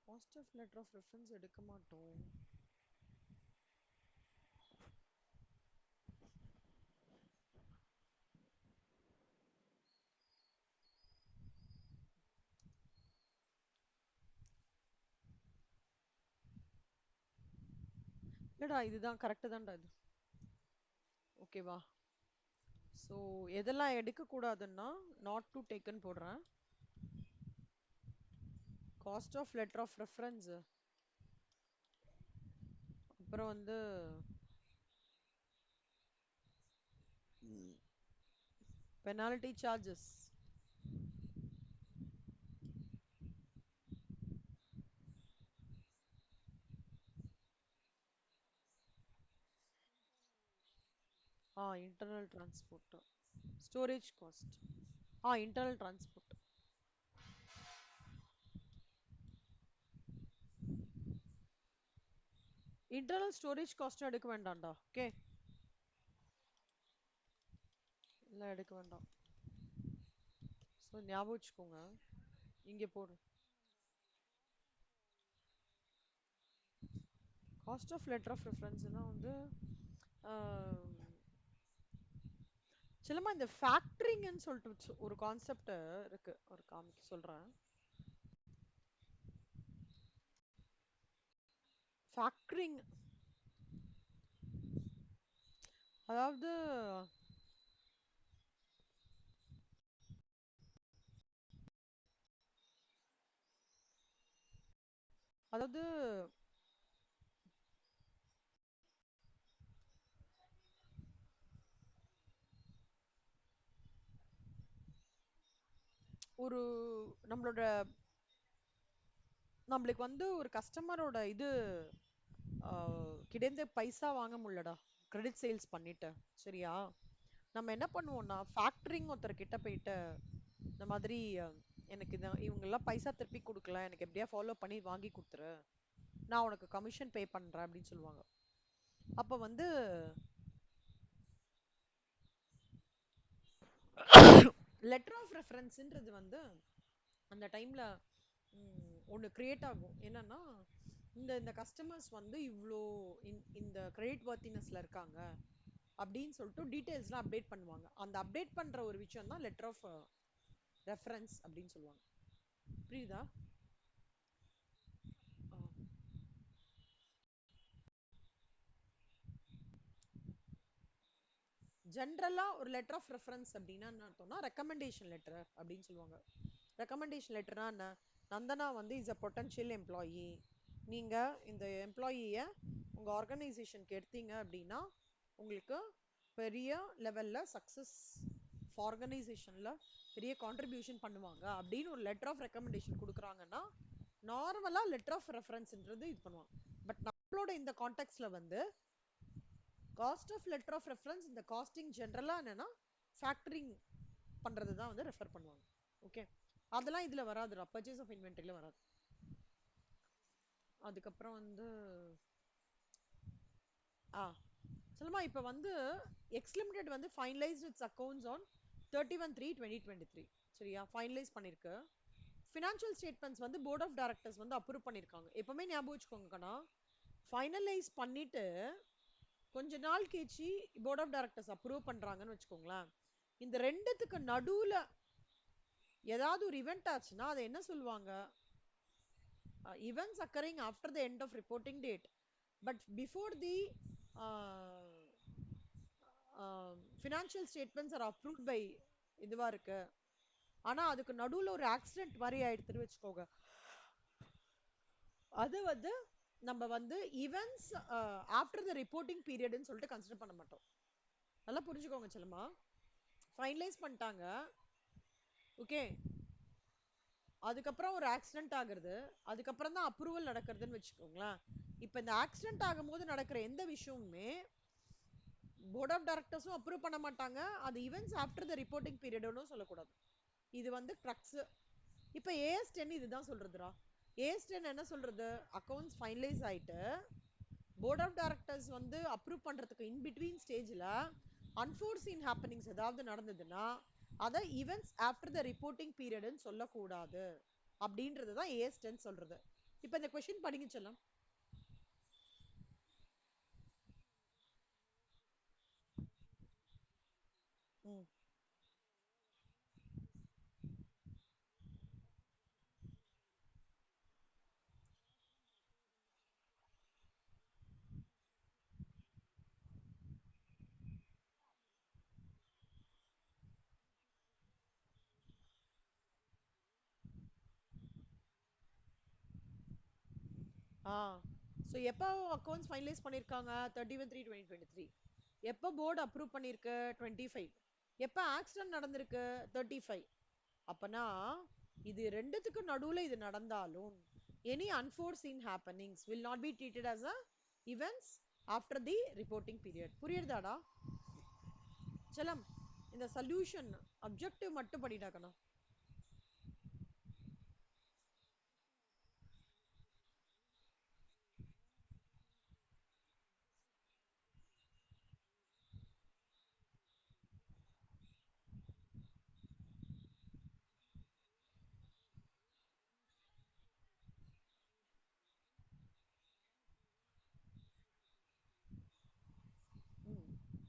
Cost of letter of reference எடுக்க மாட்டோம். இல்லடா, இதுதான் கரெக்டு தான்டா இது. ஓகேவா? ஸோ எதெல்லாம் எடுக்கக்கூடாதுன்னா நாட் டு டேக்கன் போடுறேன். Cost of letter of reference, அப்புறம் வந்து penalty charges, internal transport, storage cost, internal transport. Internal storage காஸ்ட்டும் எடுக்க வேண்டாம்டா. ஓகே, இல்லை எடுக்க வேண்டாம். ஸோ ஞாபகம் வச்சுக்கோங்க, இங்கே போடு. காஸ்ட் ஆஃப் லெட்டர் ஆஃப் ரெஃபரன்ஸ்னா வந்து சிலமா இந்த ஃபேக்டரிங்னு சொல்லிட்டு ஒரு கான்செப்ட் இருக்கு. ஒரு காமிக்க சொல்றேன். ஃபேக்டரிங் அதாவது அதாவது ஒரு நம்மளோட நம்மளுக்கு வந்து ஒரு கஸ்டமரோட இது கிடைந்த பைசா வாங்க முடியலடா, கிரெடிட் சேல்ஸ் பண்ணிட்டு. சரியா? நம்ம என்ன பண்ணுவோம்னா ஃபேக்டரிங் ஒருத்தர் கிட்ட போயிட்டு இந்த மாதிரி எனக்கு இவங்க எல்லாம் பைசா திருப்பி கொடுக்கல, எனக்கு எப்படியா ஃபாலோ பண்ணி வாங்கி கொடுத்துரு, நான் உனக்கு கமிஷன் பே பண்றேன் அப்படின்னு சொல்லுவாங்க. அப்ப வந்து லெட்டர் ஆஃப் ரெஃபரன்ஸ்ன்றது வந்து அந்த டைம்ல ஒன்று கிரியேட் ஆகும். என்னன்னா இந்த இந்த கஸ்டமர்ஸ் வந்து இவ்வளோ இந்த கிரெடிட் வர்த்தினஸ்ல இருக்காங்க அப்படின்னு சொல்லிட்டு டீட்டெயில்ஸ்லாம் அப்டேட் பண்ணுவாங்க. அந்த அப்டேட் பண்ற ஒரு விஷயம் தான் லெட்டர் ஆஃப் ரெஃபரன்ஸ் அப்படின்னு சொல்லுவாங்க. புரியுதா? ஜென்ரலா ஒரு லெட்டர் ஆஃப் ரெஃபரன்ஸ் அப்படின்னா என்ன அர்த்தம்னா ரெக்கமெண்டேஷன் லெட்டர் அப்படின்னு சொல்லுவாங்க. ரெக்கமெண்டேஷன் லெட்டர்னா என்ன? நந்தனா வந்து இஸ் அ பொட்டன்ஷியல் எம்ப்ளாயி. நீங்க இந்த எம்ப்ளாயியை உங்க ஆர்கனைசேஷனுக்கு எடுத்தீங்க அப்படின்னா உங்களுக்கு பெரிய லெவல்ல சக்சஸ் ஆர்கனைசேஷன்ல பெரிய கான்ட்ரிபியூஷன் பண்ணுவாங்க அப்படின்னு ஒரு லெட்டர் ஆஃப் ரெக்கமெண்டேஷன் கொடுக்குறாங்கன்னா நார்மலா லெட்டர் ஆஃப் ரெஃபரன்ஸ்ன்றது இது பண்ணுவாங்க. பட் நம்மளோட இந்த கான்டெக்ட்ல வந்து cost of letter of reference இந்த காஸ்டிங் ஜென்ரலா என்னன்னா ஃபேக்டரிங் பண்றது தான் வந்து ரெஃபர் பண்ணுவாங்க. ஓகே, அதெல்லாம் இதுல வராதுடா, பர்ச்சேஸ் ஆஃப் இன்வென்டரியில வராது. அதுக்கப்புறம் வந்து ஆ சொல்லுமா இப்ப வந்து எக்ஸ் லிமிடெட் வந்து ஃபைனலைஸ்ட் இட்ஸ் அக்கவுண்ட்ஸ் ஆன் 31/3/2023. சரியா? ஃபைனலைஸ் பண்ணிருக்கு. ஃபினான்ஷியல் ஸ்டேட்மெண்ட்ஸ் வந்து போர்ட் ஆஃப் டைரக்டர்ஸ் வந்து அப்ரூவ் பண்ணிருக்காங்க. எப்பவுமே ஞாபகம் வச்சுக்கோங்க கண்ணா, ஃபைனலைஸ் பண்ணிட்டு கொஞ்ச நாள் கழிச்சு போர்ட் ஆஃப் டைரக்டர்ஸ் அப்ரூவ் பண்றாங்கன்னு வச்சுக்கோங்களேன். இந்த ரெண்டுத்துக்கு நடுவுல ஏதாவது ஒரு இவெண்ட் ஆச்சுன்னா அதை என்ன சொல்லுவாங்க? Events occurring after the end of reporting date but before the uh, financial statements are approved by இதுவா இருக்கு. ஆனா அதுக்கு நடுவுல ஒரு ஆக்சிடென்ட் மாதிரி ஆயிடுத்துன்னு வச்சுக்கோங்க, அது வந்து நம்ம வந்து ஈவென்ட்ஸ் ஆஃப்டர் த ரிப்போர்ட்டிங் பீரியட்னு சொல்லிட்டு கன்சிடர் பண்ண மாட்டோம். நல்லா புரிஞ்சுக்கோங்க செல்லமா. ஃபைனலைஸ் பண்ணிட்டாங்க, ஓகே, அதுக்கப்புறம் ஒரு ஆக்சிடென்ட் ஆகுறது, அதுக்கப்புறம் தான் அப்ரூவல் நடக்கிறதுன்னு வச்சுக்கோங்களேன். இப்போ இந்த ஆக்சிடென்ட் ஆகும்போது நடக்கிற எந்த விஷயமுமே போர்ட் ஆஃப் டைரக்டர்ஸும் அப்ரூவ் பண்ண மாட்டாங்க. அது ஈவென்ட்ஸ் ஆஃப்டர் த ரிப்போர்ட்டிங் பீரியட்னு சொல்லக்கூடாது. இது வந்து க்ரக்ஸ். இப்போ AS10 இதுதான் சொல்றதுடா. AS10 என்ன சொல்றது? அக்கவுண்ட்ஸ் ஃபைனலைஸ் ஆயிட்டு போர்ட் ஆஃப் டைரக்டர்ஸ் வந்து அப்ரூவ் பண்றதுக்கு இன் பிட்வீன் ஸ்டேஜ்ல அன்ஃபோர்சீன் ஹேப்பனிங்ஸ் ஏதாவது நடந்ததுன்னா அதை ஈவென்ட்ஸ் ஆஃப்டர் த ரிப்போர்ட்டிங் பீரியட்னு சொல்லக்கூடாது அப்படின்றது தான் AS10 சொல்றது. இப்போ இந்த கொஸ்டின் படிங்க செல்லம். ம். ஆ ஸோ எப்போ அக்கௌண்ட்ஸ் ஃபைனலைஸ் பண்ணியிருக்காங்க? 31/3/2023. எப்போ போர்டு அப்ரூவ் பண்ணியிருக்கு? 25. எப்போ ஆக்சிடென்ட் நடந்திருக்கு? 35. அப்பனா இது ரெண்டுத்துக்கு நடுவுல இது நடந்தாலும் any unforeseen happenings will not be treated as a events after the reporting period. புரியுதாடா செல்லம்? இந்த சொல்யூஷன் அப்ஜெக்டிவ் மட்டும் பண்ணிட்டாக்கணும்.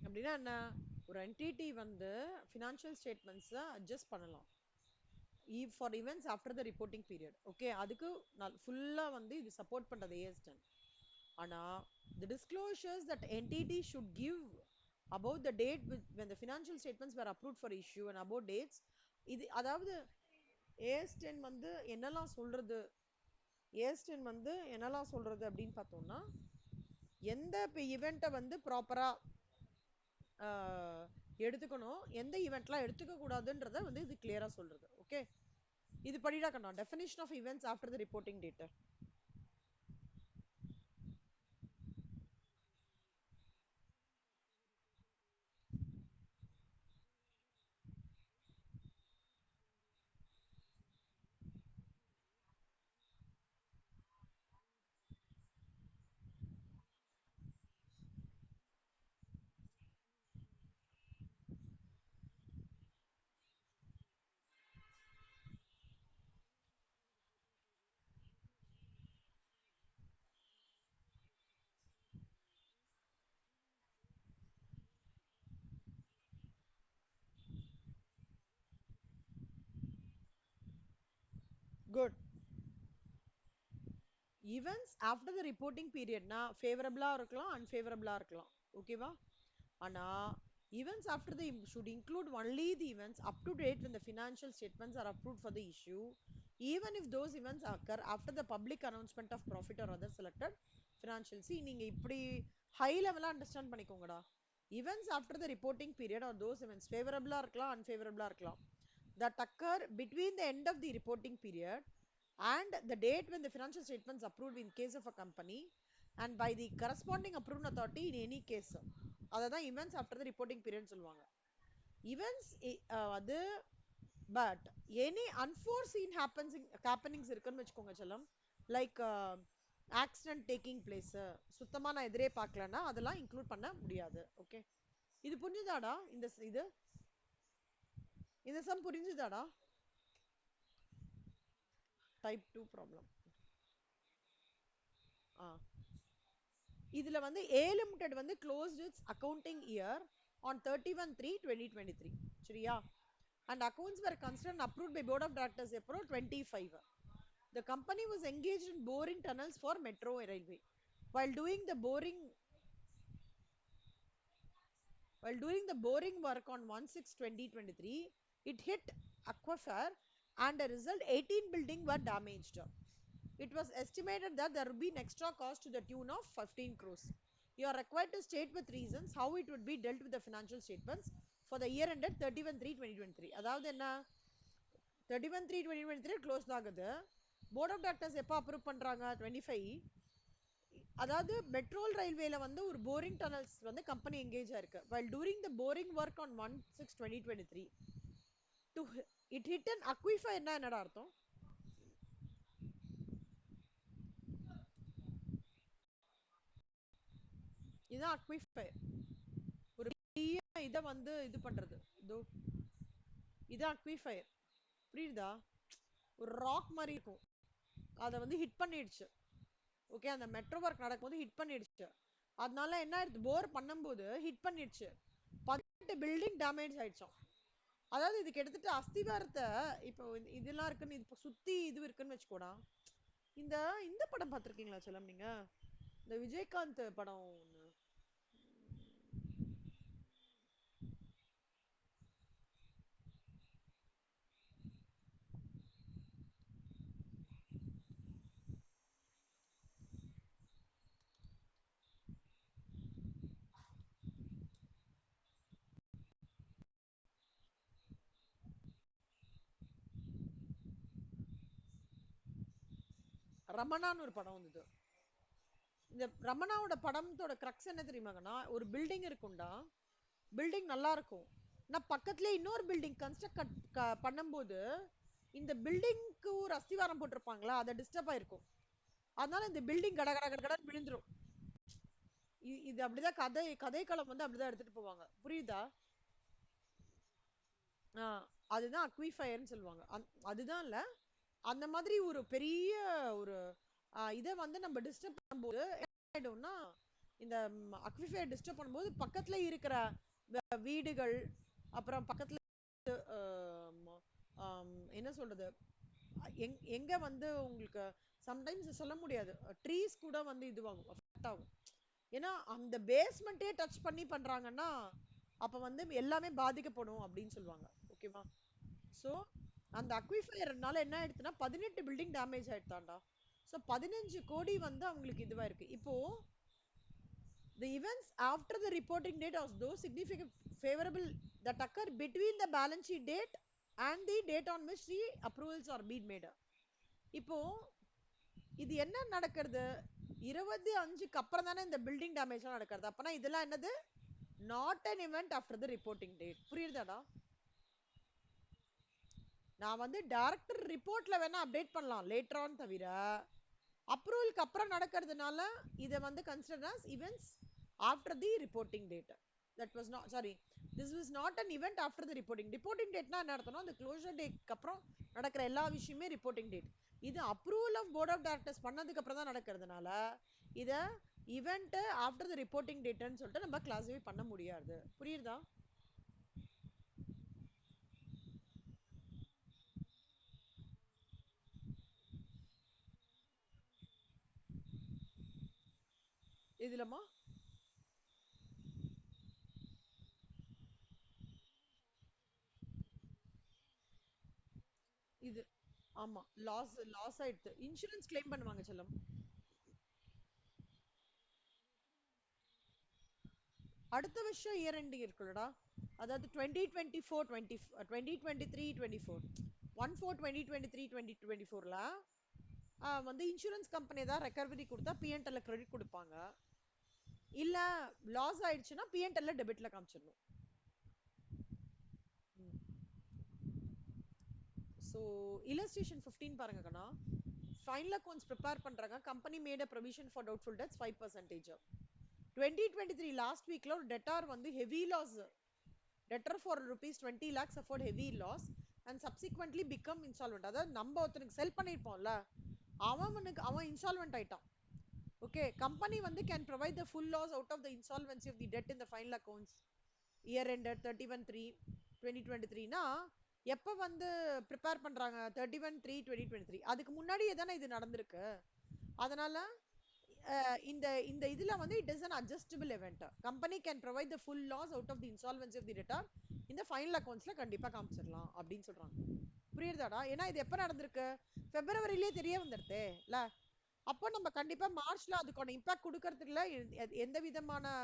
அப்படின்னா என்ன? ஒரு என்டிட்டி வந்து ஃபினான்ஷியல் ஸ்டேட்மெண்ட்ஸை அட்ஜஸ்ட் பண்ணலாம் for events after the reporting period. Okay, அதுக்கு ஃபுல்லா வந்து இது சப்போர்ட் பண்றது AS10. ஆனா the disclosures that entity should give about the date when the financial statements were approved for issue and about dates, இது அதாவது AS10 வந்து என்னெல்லாம் சொல்றது, AS10 வந்து என்னெல்லாம் சொல்றது அப்படின்னு பார்த்தோம்னா, எந்த ஈவெண்ட்டை வந்து ப்ராப்பரா எடுத்துக்கணும், எந்த ஈவெண்ட்லாம் எடுத்துக்க கூடாதுன்றத வந்து இது கிளியரா சொல்றது. ஓகே, இது படிடா கண்ணா. Definition of events after the reporting date. Good. Events after the reporting பீரியட்னா ஃபேவரபிளா இருக்கலாம், அன்ஃபேவரபிளா இருக்கலாம். ஓகேவா? ஆனா events after the should include only the events up to date when the financial statements are approved for the issue, even if those events occur after the public announcement of profit or other selected financial. See, நீங்க இப்படி high லெவலா understand பண்ணிக்கோங்கடா. events after the reporting period or those events favorable இருக்கலாம், unfavorable இருக்கலாம், that occur between the end of the reporting period and the date when the financial statements approved in case of a company and by the corresponding approving authority in any case. அதான் events after the reporting period சொல்லுவாங்க. events அது but any unforeseen happenings இருக்குன்னு வச்சுக்கோங்க செல்லம், like accident taking place, சுத்தமா நான் எதிரே பார்க்கலன்னா அதெல்லாம் இன்க்ளூட் பண்ண முடியாது. ஓகே, இது புரிஞ்சுதாடா? இந்த சம் புரிஞ்சுதாடா? Type 2 problem. இதுல வந்து A Limited வந்து closed its accounting year on 31/3/2023. சரியா? And accounts were considered and approved by board of directors April 25. The company was engaged in boring tunnels for metro railway. While doing the boring work on 1/6/2023, it hit aquifer and a result 18 buildings were damaged. It was estimated that there would be an extra cost to the tune of 15 crores. You are required to state with reasons how it would be dealt with the financial statements for the year ended 31/3/2023. அதாவது என்ன, 31/3/2023 close ஆகுது. Board of directors எப்போ approve பண்றாங்க? 25. அதாவது மெட்ரோல் ரயில்வேல வந்து ஒரு boring tunnels வந்து கம்பெனி எங்கேஜ் ஆயிருக்கு. while during the boring work on 1/6/2023 to it hit an aquifer. என்னடா அர்த்தம்? இதுதான் அக்விஃபயர். ஒரு பெரிய இத வந்து இது பண்றது. இதோ இது அக்விஃபயர். புரியுதா? ஒரு ராக் மாதிரி இருக்கும், அதை வந்து ஹிட் பண்ணிடுச்சு. ஓகே, அந்த மெட்ரோ ஒர்க் நடக்கும்போது ஹிட் பண்ணிடுச்சு. அதனால என்ன ஆயிடுச்சு, போர் பண்ணும்போது ஹிட் பண்ணிடுச்சு, 18 பில்டிங் டேமேஜ் ஆயிடுச்சோம். அதாவது இதுக்கு எடுத்துட்டு அஸ்திவாரத்தை இப்போ இதெல்லாம் இருக்குன்னு இது சுத்தி இது இருக்குன்னு வச்சுக்கோடா. இந்த இந்த படம் பார்த்திருக்கீங்களா செல்லம் நீங்க? இந்த விஜயகாந்த் படம் ரமணான்னு ஒரு படம் வந்தது. இந்த ரமணாவோட படத்தோட கிரக்ஸ் என்ன தெரியுமாங்கண்ணா, ஒரு பில்டிங் இருக்கும்டா, பில்டிங் நல்லா இருக்கும், நான் பக்கத்துலயே இன்னொரு பில்டிங் கன்ஸ்ட்ரக்ட் பண்ணும்போது இந்த பில்டிங்க்கு ஒரு அஸ்திவாரம் போட்டிருப்பாங்களா, அதை டிஸ்டர்ப் ஆயிருக்கும். அதனால இந்த பில்டிங் கட கட கட விழுந்துரும். இது அப்படிதான் கதைக்களம் வந்து அப்படிதான் எடுத்துட்டு போவாங்க. புரியுதா? அதுதான் அக்விஃபயர்னு சொல்லுவாங்க. அதுதான் இல்ல, அந்த மாதிரி ஒரு பெரிய ஒரு இதை வந்து நம்ம டிஸ்டர்ப் பண்ணும்போது என்ன ஆயிடும்னா, இந்த அக்விஃபயர் டிஸ்டர்ப் பண்ணும்போது பக்கத்துல இருக்கிற வீடுகள், அப்புறம் பக்கத்துல ஆம், என்ன சொல்றது, எங்க வந்து உங்களுக்கு சம்டைம்ஸ் சொல்ல முடியாது, ட்ரீஸ் கூட வந்து இதுவாகும், அஃபெக்ட் ஆகும். ஏன்னா அந்த பேஸ்மெண்ட்டே டச் பண்ணி பண்றாங்கன்னா அப்ப வந்து எல்லாமே பாதிக்கப்படும் அப்படின்னு சொல்லுவாங்க. ஓகேவா? சோ அந்த அக்விஃபயர்னால என்ன ஆயிடுச்சுன்னா 18 பில்டிங் டேமேஜ் ஆயிடுதாண்டா. சோ 15 கோடி வந்து அவங்களுக்கு இதுவா இருக்கு. இப்போ the events after the reporting date of those significant favorable that occur between the balance sheet date and the date on which the approvals are being made. இப்போ இது என்ன நடக்கிறது, 25க்கு அப்புறம் தானே இந்த பில்டிங் டேமேஜ் நடக்கிறது. அப்பனா இதெல்லாம் என்னது, not an event after the reporting date. புரியுதாடா? நான் வந்து டைரக்டர் ரிப்போர்ட்ல வேணா அப்டேட் பண்ணலாம் லேட்டர் ஆன், தவிர அப்ரூவலுக்கு அப்புறம் நடக்கிறதுனால இதை வந்து consider as events after the reporting date. That was not, sorry, this was not an event after the reporting dateனா என்ன அர்த்தம்னா அந்த க்ளோஷர் டேட்க்கு அப்புறம் நடக்கிற எல்லா விஷயமே ரிப்போர்ட்டிங் டேட். இது approval of board of directors பண்ணதுக்கு அப்புறம் தான் நடக்கிறதுனால இத event after the reporting dateன்னு சொல்லிட்டு நம்ம கிளாஸிஃபை பண்ண முடியாது. புரியுதா? இதுலமா இது ஆமா, லாஸ் ஆயிடுது, இன்சூரன்ஸ் கிளைம் பண்ணுவாங்க செல்லம். அடுத்த வருஷம் இயர் எண்டிங் இருக்குல்லடா, அதாவது 2024 20 2023 24 1/4/2023 2024ல வந்து இன்சூரன்ஸ் கம்பெனி தான் ரெக்கவரி கொடுத்தா பிஎன்எல்ல கிரெடிட் கொடுப்பாங்க. இல்ல லாஸ் ஆயிடுச்சுன்னா பிஎன்எல்ல டெபிட்ல காமிச்சிடணும். ஸோ illustration 15 பாருங்க கண்ணா. ஃபைனல் அக்கௌண்ட்ஸ் ப்ரிப்பேர் பண்றாங்க, company made a provision for doubtful debts 5%. 2023 last வீக்ல ஒரு டெட்டார் வந்து heavy loss, debtor for rupees 20 lakhs suffered heavy loss and subsequently become insolvent. அதாவது நம்ம ஒருத்தனுக்கு செல் பண்ணிருப்போம்ல, அவன் இன்சால்வெண்ட் ஆயிட்டான். ஓகே, கம்பெனி வந்து can provide the full loss out of the insolvency of the debt in the final accounts year ended 31/3/2023னா எப்ப வந்து prepare பண்றாங்க, 31/3/2023, அதுக்கு முன்னாடியே தானே இது நடந்திருக்கு. அதனால இந்த இந்த இதுல வந்து it is an adjustable event. Company can provide the full loss out of the insolvency of the debtor இந்த ஃபைனல் அக்கவுண்ட்ஸ்ல கண்டிப்பா காமிச்சிடலாம் அப்படின்னு சொல்றாங்க. புரியுதாடா? ஏன்னா இது எப்ப நடந்திருக்கு, பிப்ரவரியிலே தெரிய வந்துருதே இல்ல. அப்போ நம்ம கண்டிப்பா மார்ச்ல அதுக்கான இம்பாக்ட் கொடுக்கறதுல எந்த விதமான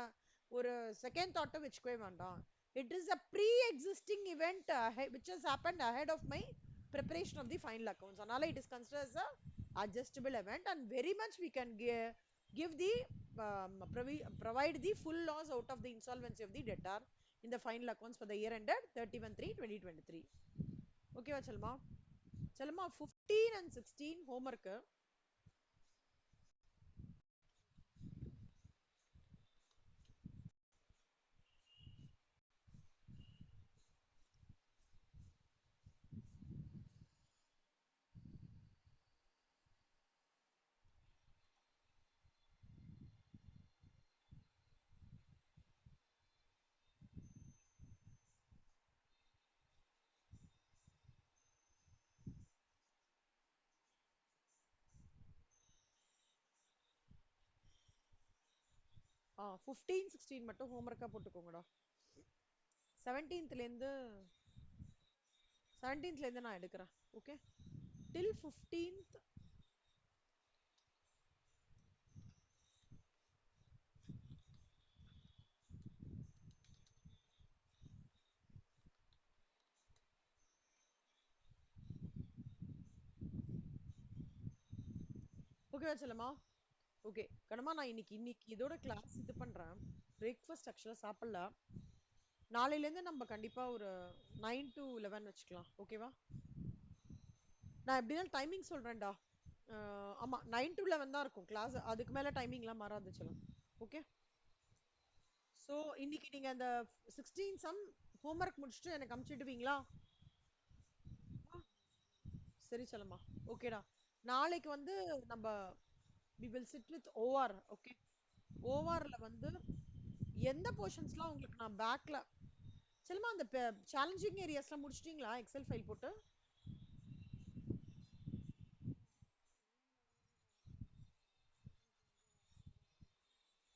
ஒரு செகண்ட் தாட்டும் வச்சுக்கவே வேண்டாம். It is a pre existing event which has happened ahead of my preparation of the final accounts. அதனால it is considered as a adjustable event and very much we can give the provide the full loss out of the insolvency of the debtor in the final accounts for the year ended 31/3/2023. ஓகேவா Selma? Selma 15 and 16 homework. ஆ 15 16 மட்டும் ஹோம்ஒர்க்கா போட்டுக்கோங்கடா. 17th இருந்து 17th இருந்து நான் எடுக்கிறேன். Okay, டில் 15th. ஓகேவா செல்லமா? Okay Kannamma, நான் இன்னைக்கு இன்னைக்கு இதோட கிளாஸ் இது பண்றேன். பிரேக்ஃபாஸ்ட் ஆக்சுவலா சாப்பிடல. நாளையில இருந்து நம்ம கண்டிப்பா ஒரு 9 to 11 வச்சுக்கலாம். ஓகேவா? நான் எப்படினாலும் டைமிங் சொல்றேன்டா. ஆமா 9 to 11 தான் இருக்கும் கிளாஸ், அதுக்கு மேல டைமிங்லாம் மாறாது செல்லம். ஓகே, சோ இன்னைக்கு நீங்க அந்த 16 சம் ஹோம்ஒர்க் முடிச்சுட்டு எனக்கு அனுப்பிச்சிடுவீங்களா? சரி செல்லம்மா, ஓகேடா. நாளைக்கு வந்து நம்ம we will sit with OR. Okay, ORல வந்து எந்த போர்ஷன்ஸ்லாம் உங்களுக்கு நான் பேக்ல செல்லுமா அந்த சேலஞ்சிங் ஏரியாஸ்லாம் முடிச்சிட்டீங்களா எக்ஸல் ஃபைல் போட்டு?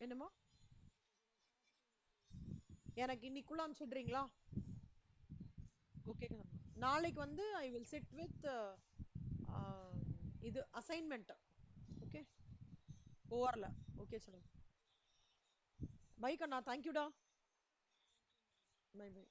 என்னமோ எனக்கு இன்னைக்குள்ள அனுப்பிச்சிடுறீங்களா? ஓகே. நாளைக்கு வந்து ஐ வில் சிட் வித் இது அசைன்மெண்ட். ஓகே. ஓஆர்ல. ஓகே சொல்லுங்க. பை கண்ணா, தேங்க்யூடா. Bye by.